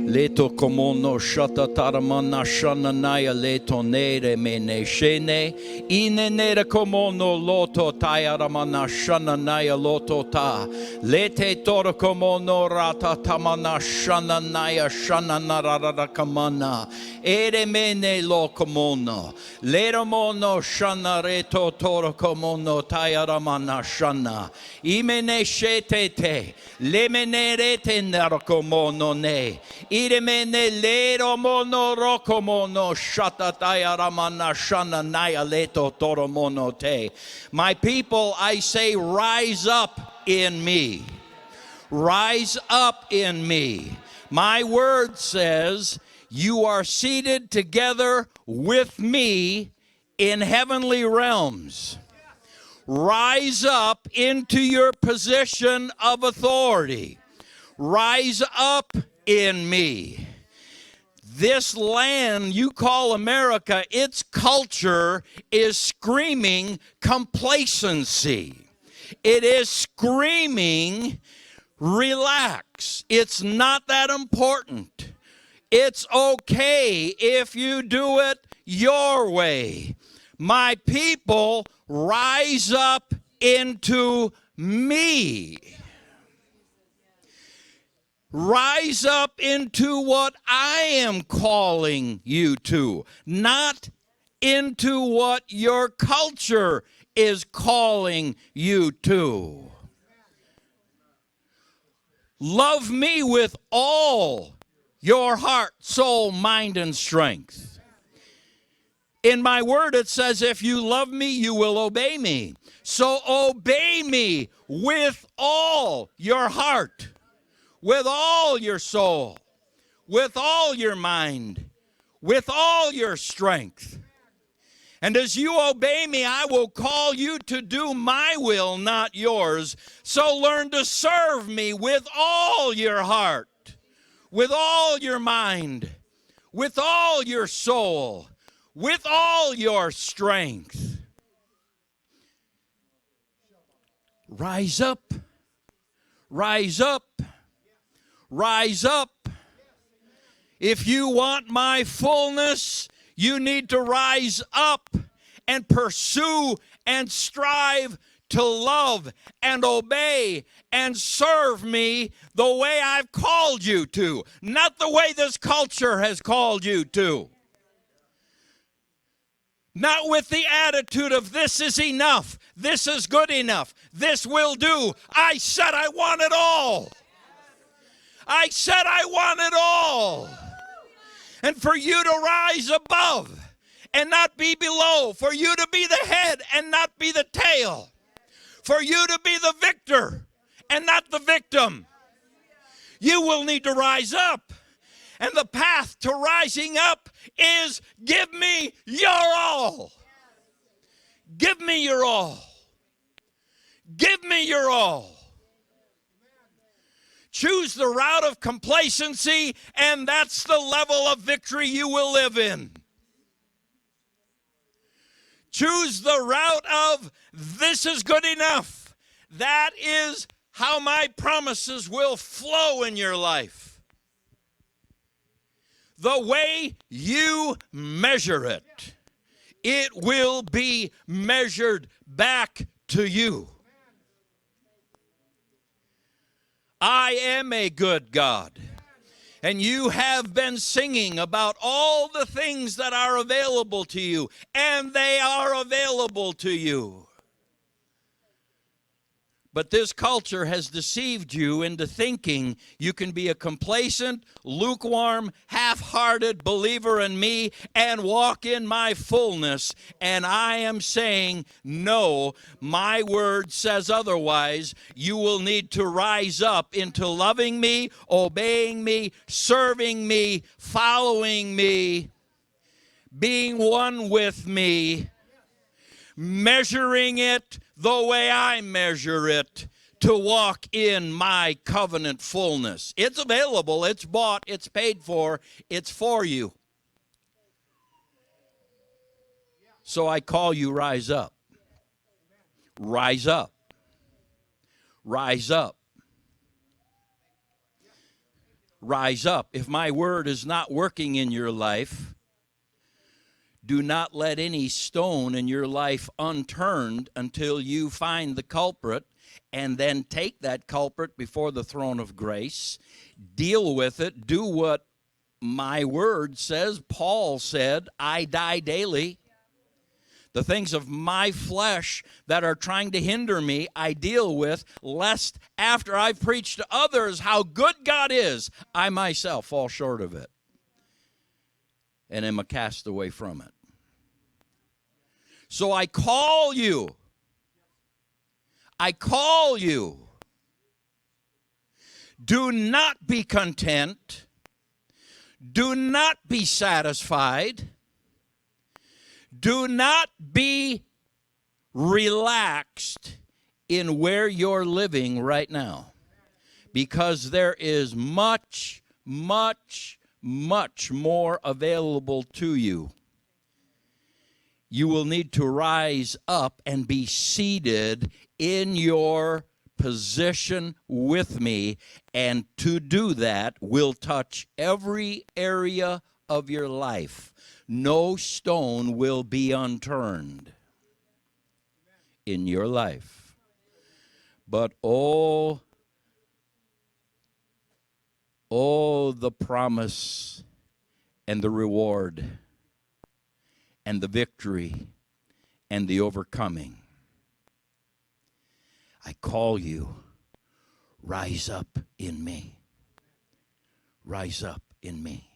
Leto komono shata taramana shananaya leto nere mene shene. Inenere komono loto tayaramana shananaya loto ta. Lete toro komono rata tamana shananaya shananarara kamana. Ere mene lo komono. Leromono shanareto toro komono tayaramana shana. Imene shetete. Lemenerete narakomono ne. Iremene lero mono rokomono shatataya ramana shana naya leto toromono te. My people, I say, rise up in me. Rise up in me. My word says, you are seated together with me in heavenly realms. Rise up into your position of authority. Rise up in me. This land you call America, its culture is screaming complacency. It is screaming, relax. It's not that important. It's okay if you do it your way. My people, rise up into me. Rise up into what I am calling you to, not into what your culture is calling you to. Love me with all your heart, soul, mind, and strength. In my word, it says, if you love me, you will obey me. So obey me with all your heart, with all your soul, with all your mind, with all your strength. And as you obey me, I will call you to do my will, not yours. So learn to serve me with all your heart, with all your mind, with all your soul, with all your strength. Rise up, rise up, rise up. If you want my fullness, you need to rise up and pursue and strive to love and obey and serve me the way I've called you to, not the way this culture has called you to. Not with the attitude of this is enough, this is good enough, this will do. I said I want it all. I said I want it all. And for you to rise above and not be below, for you to be the head and not be the tail, for you to be the victor and not the victim, you will need to rise up. And the path to rising up is give me your all. Give me your all. Give me your all. Choose the route of complacency, and that's the level of victory you will live in. Choose the route of this is good enough. That is how my promises will flow in your life. The way you measure it, it will be measured back to you. I am a good God. And you have been singing about all the things that are available to you, and they are available to you. But this culture has deceived you into thinking you can be a complacent, lukewarm, half-hearted believer in me and walk in my fullness. And I am saying, no, my word says otherwise. You will need to rise up into loving me, obeying me, serving me, following me, being one with me, measuring it the way I measure it, to walk in my covenant fullness. It's available, it's bought, it's paid for, it's for you. So I call you, rise up. Rise up. Rise up. rise up. If my word is not working in your life, do not let any stone in your life unturned until you find the culprit, and then take that culprit before the throne of grace. Deal with it. Do what my word says. Paul said, I die daily. The things of my flesh that are trying to hinder me, I deal with, lest after I've preached to others how good God is, I myself fall short of it and am a castaway from it. So I call you. I call you. Do not be content. Do not be satisfied. Do not be relaxed in where you're living right now, because there is much, much, much more available to you. You will need to rise up and be seated in your position with me, and to do that will touch every area of your life. No stone will be unturned in your life. But oh, the promise and the reward and the victory and the overcoming. I call you, rise up in me. Rise up in me.